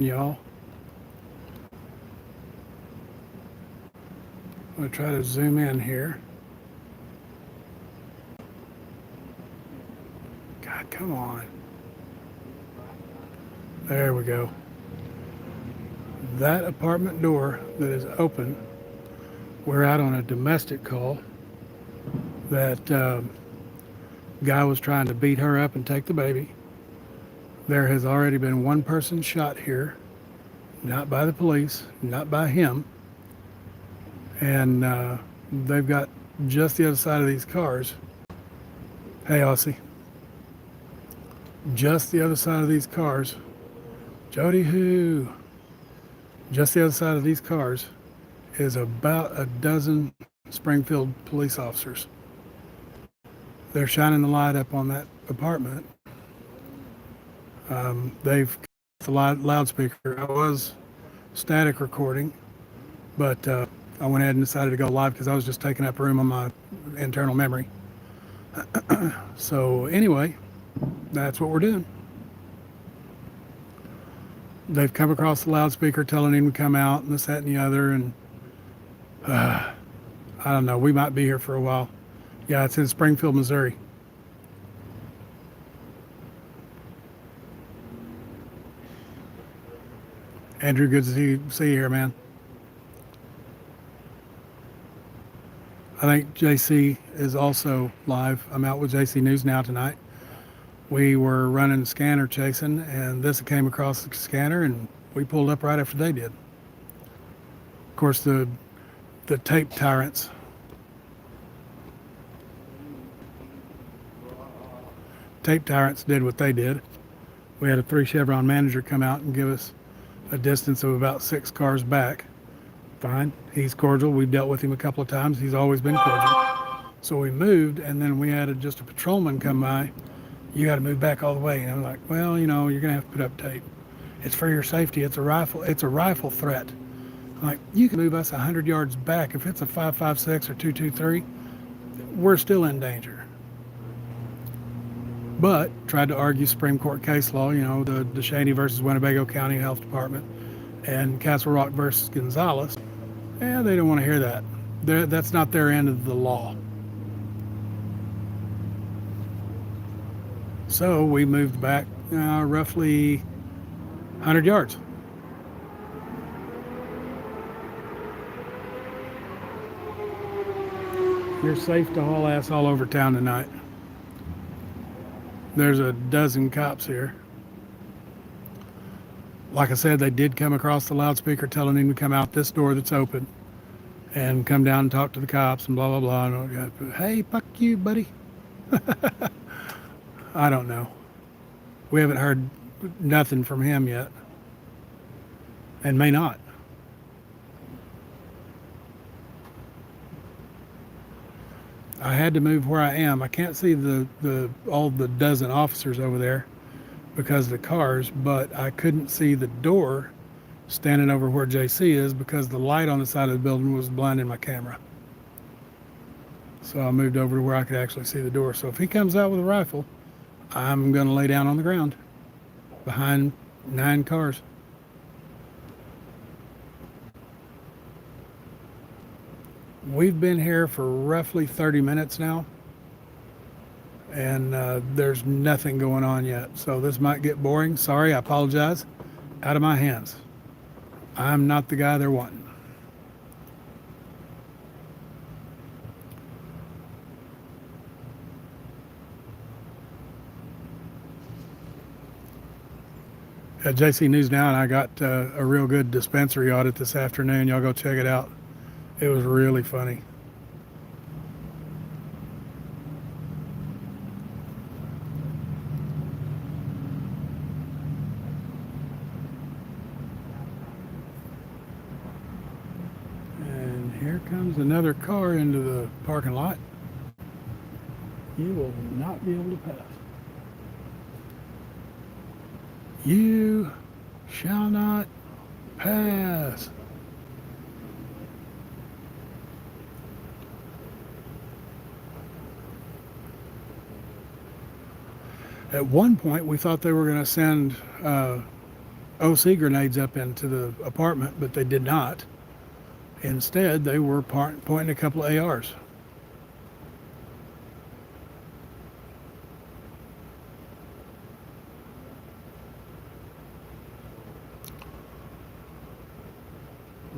y'all. I'm going to try to zoom in here. God, come on. There we go. That apartment door that is open, we're out on a domestic call. That guy was trying to beat her up and take the baby. There has already been one person shot here, not by the police, not by him. And they've got just the other side of these cars. Hey, Aussie. Just the other side of these cars. Jody Who. Just the other side of these cars is about a dozen Springfield police officers. They're shining the light up on that apartment. They've the loudspeaker. I was static recording, but I went ahead and decided to go live because I was just taking up room on my internal memory. So anyway, that's what we're doing. They've come across the loudspeaker telling him to come out and this, that, and the other. And I don't know, we might be here for a while. Yeah, it's in Springfield, Missouri. Andrew, good to see you here, man. I think JC is also live. I'm out with JC News Now tonight. We were running scanner chasing, and this came across the scanner, and we pulled up right after they did. Of course, the tape tyrants. Tape tyrants did what they did. We had a 3 Chevron manager come out and give us a distance of about 6 cars back. Fine, he's cordial. We've dealt with him a couple of times. He's always been cordial. So we moved, and then we had just a patrolman come by. You got to move back all the way. And I'm like, well, you know, you're going to have to put up tape. It's for your safety. It's a rifle threat. I'm like, you can move us 100 yards back. If it's a 5.56 or 2.23, we're still in danger. But tried to argue Supreme Court case law, you know, the DeShaney versus Winnebago County Health Department and Castle Rock versus Gonzales. Yeah, they don't want to hear that. That's not their end of the law. So we moved back roughly 100 yards. You're safe to haul ass all over town tonight. There's a dozen cops here. Like I said, they did come across the loudspeaker telling him to come out this door that's open and come down and talk to the cops and blah, blah, blah. And, hey, fuck you, buddy. I don't know. We haven't heard nothing from him yet. And may not. I had to move where I am. I can't see all the dozen officers over there because of the cars, but I couldn't see the door standing over where JC is because the light on the side of the building was blinding my camera. So I moved over to where I could actually see the door. So if he comes out with a rifle, I'm going to lay down on the ground behind 9 cars. We've been here for roughly 30 minutes now, and there's nothing going on yet. So this might get boring. Sorry, I apologize. Out of my hands. I'm not the guy they're wanting. At JC News Now, and I got a real good dispensary audit this afternoon. Y'all go check it out. It was really funny. And here comes another car into the parking lot. You will not be able to pass. You shall not pass. At one point, we thought they were going to send OC grenades up into the apartment, but they did not. Instead, they were pointing a couple of ARs.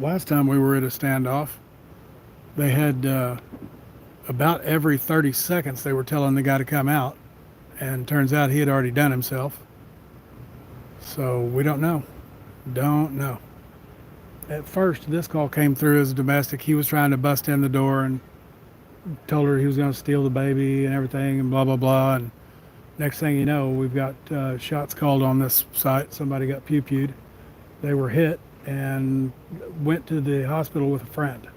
Last time we were at a standoff, they had about every 30 seconds they were telling the guy to come out, and turns out he had already done himself. So we don't know. Don't know. At first, this call came through as a domestic. He was trying to bust in the door and told her he was going to steal the baby and everything and blah, blah, blah. And next thing you know, we've got shots called on this site. Somebody got pew-pewed. They were hit and went to the hospital with a friend.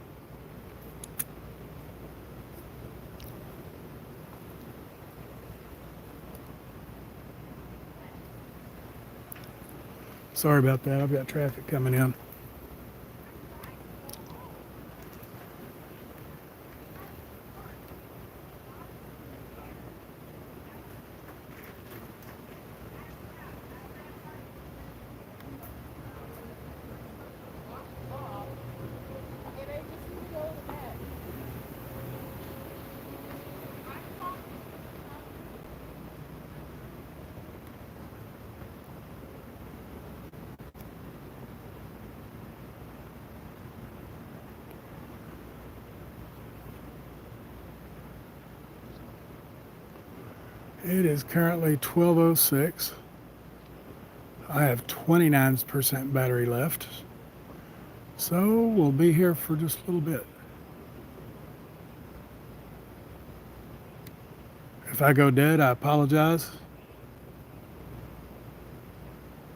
Sorry about that. I've got traffic coming in. It is currently 12:06. I have 29% battery left. So we'll be here for just a little bit. If I go dead, I apologize.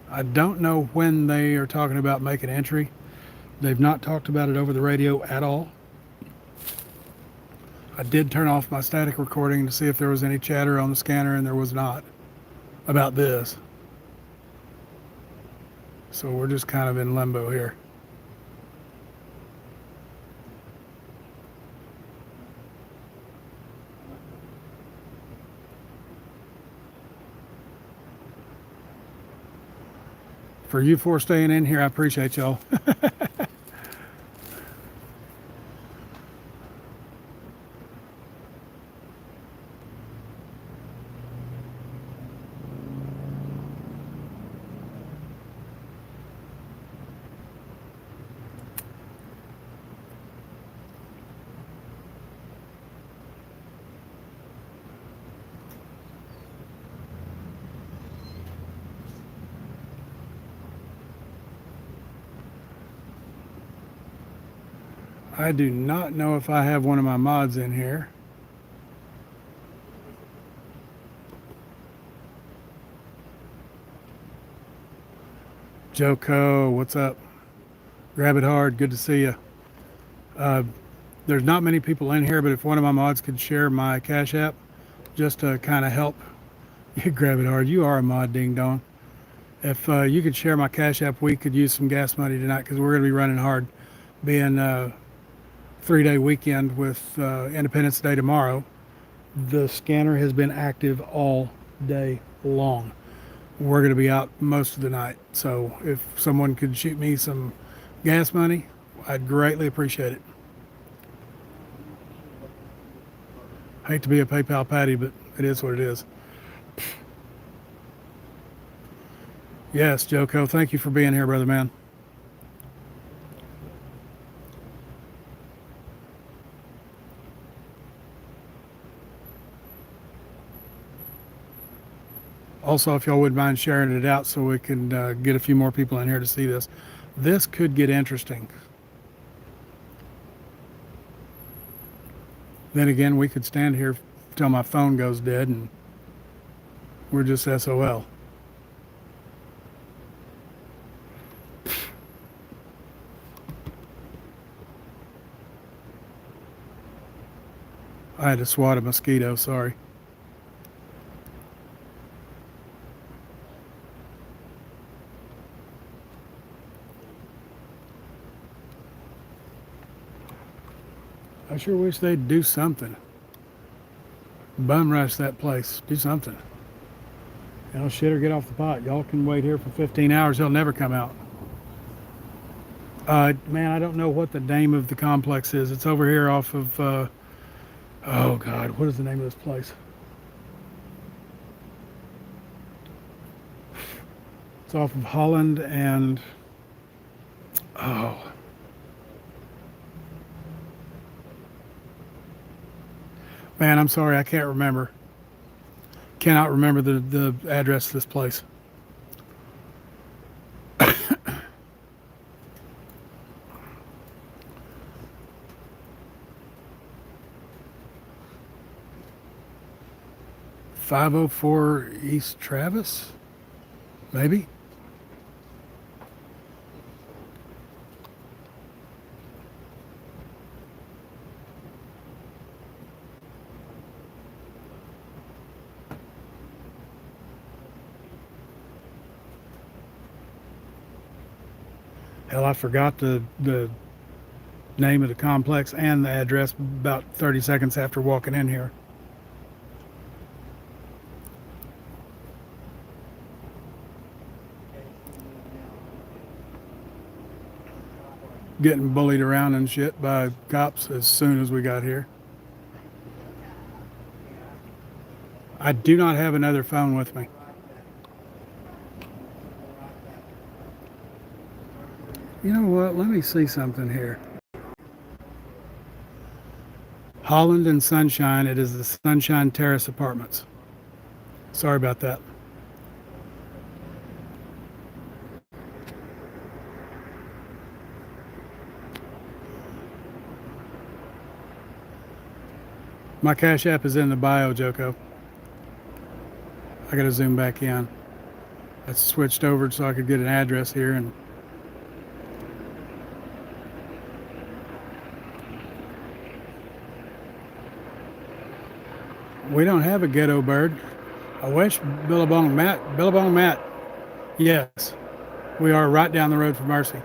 I don't know when they are talking about making entry. They've not talked about it over the radio at all. I did turn off my static recording to see if there was any chatter on the scanner, and there was not about this. So we're just kind of in limbo here. For you four staying in here, I appreciate y'all. I do not know if I have one of my mods in here. Joko, what's up? Grab it hard. Good to see you. There's not many people in here, but if one of my mods could share my Cash App just to kind of help you grab it hard. You are a mod, ding dong. If you could share my Cash App, we could use some gas money tonight because we're going to be running hard. Being 3-day weekend with Independence Day tomorrow, the scanner has been active all day long. We're going to be out most of the night. So if someone could shoot me some gas money, I'd greatly appreciate it. Hate to be a PayPal Patty, but it is what it is. Yes, Joko, thank you for being here, brother man. Also, if y'all wouldn't mind sharing it out so we can get a few more people in here to see this. This could get interesting. Then again, we could stand here till my phone goes dead and we're just SOL. I had to swat a mosquito, sorry. I sure wish they'd do something. Bum rush that place. Do something. You know, shit or get off the pot. Y'all can wait here for 15 hours. He'll never come out. Man, I don't know what the name of the complex is. It's over here off of, oh God, what is the name of this place? It's off of Holland and, oh, man, I'm sorry. I can't remember. Cannot remember the address of this place. 504 East Travis, maybe? Hell, I forgot the name of the complex and the address about 30 seconds after walking in here. Getting bullied around and shit by cops as soon as we got here. I do not have another phone with me. You know what? Let me see something here. Holland and Sunshine. It is the Sunshine Terrace Apartments. Sorry about that. My Cash App is in the bio, Joko. I gotta zoom back in. I switched over so I could get an address here, and we don't have a ghetto bird. I wish. Billabong Matt. Yes, we are right down the road from Mercy.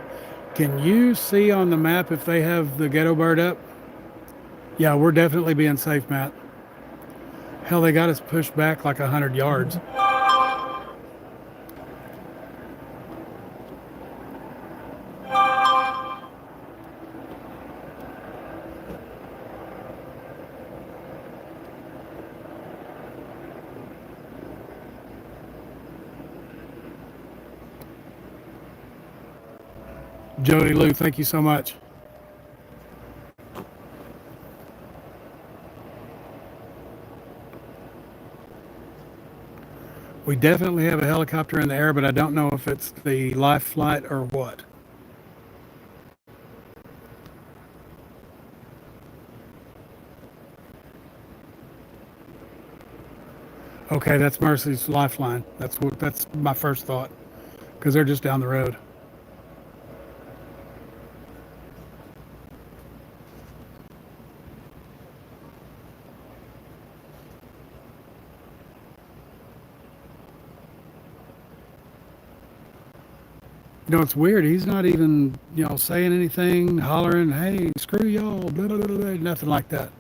Can you see on the map if they have the ghetto bird up? Yeah, we're definitely being safe, Matt. Hell, they got us pushed back like 100 yards. Jody Lou, thank you so much. We definitely have a helicopter in the air, but I don't know if it's the life flight or what. Okay, that's Mercy's lifeline. That's my first thought because they're just down the road. You know, it's weird. He's not even, saying anything, hollering, hey, screw y'all, blah, blah, blah, blah, nothing like that.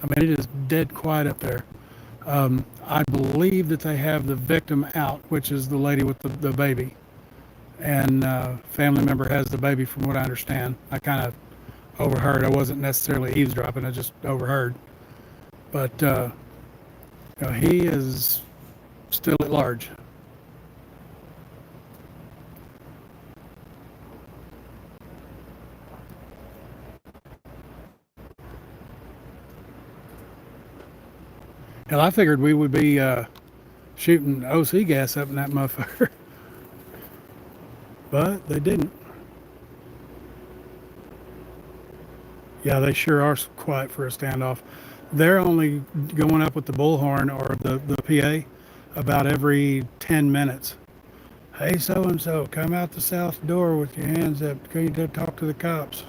I mean, it is dead quiet up there. I believe that they have the victim out, which is the lady with the baby. And family member has the baby, from what I understand. I kind of overheard. I wasn't necessarily eavesdropping, I just overheard. But he is still at large. Hell, I figured we would be shooting OC gas up in that motherfucker, but they didn't. Yeah, they sure are quiet for a standoff. They're only going up with the bullhorn or the PA about every 10 minutes. Hey, so and so, come out the south door with your hands up. Can you talk to the cops?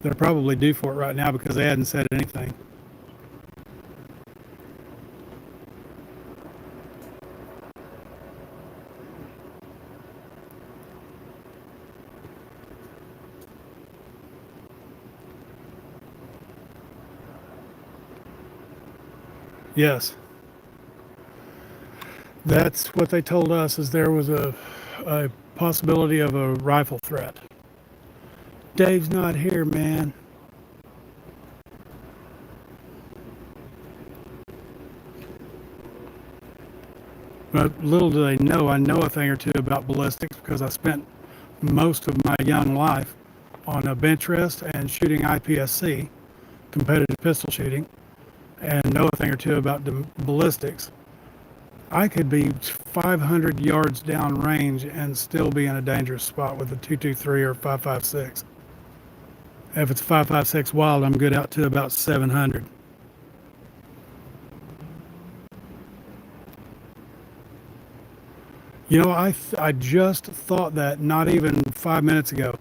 They're probably due for it right now because they hadn't said anything. Yes, that's what they told us. Is there was a possibility of a rifle threat. Dave's not here, man. But little do they know, I know a thing or two about ballistics because I spent most of my young life on a bench rest and shooting IPSC, competitive pistol shooting, and know a thing or two about the ballistics. I could be 500 yards down range and still be in a dangerous spot with a 223 or 5.56. If it's 5.56 wild, I'm good out to about 700. You know, I just thought that not even 5 minutes ago.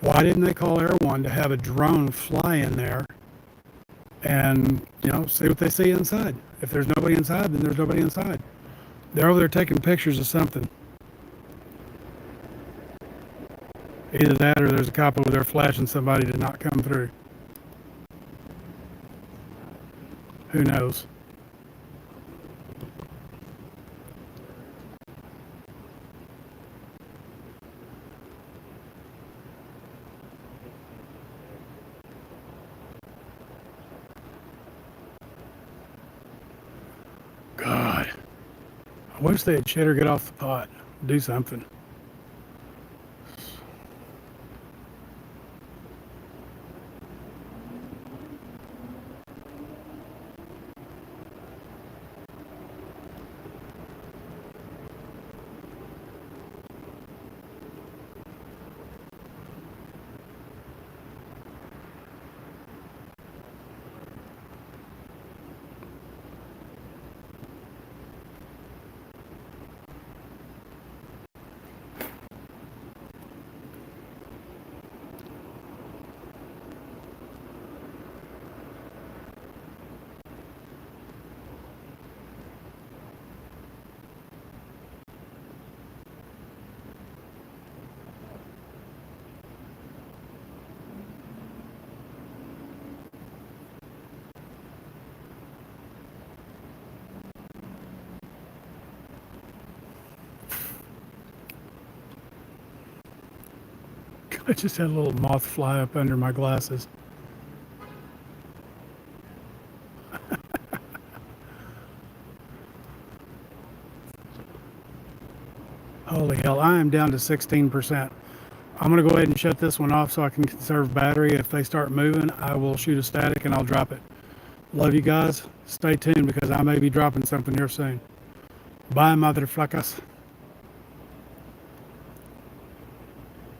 Why didn't they call Air One to have a drone fly in there and, see what they see inside? If there's nobody inside, then there's nobody inside. They're over there taking pictures of something. Either that or there's a cop over there flashing somebody to not come through. Who knows? God, I wish they'd shit her get off the pot. Do something. I just had a little moth fly up under my glasses. Holy hell, I am down to 16%. I'm going to go ahead and shut this one off so I can conserve battery. If they start moving, I will shoot a static and I'll drop it. Love you guys. Stay tuned because I may be dropping something here soon. Bye, motherfuckers.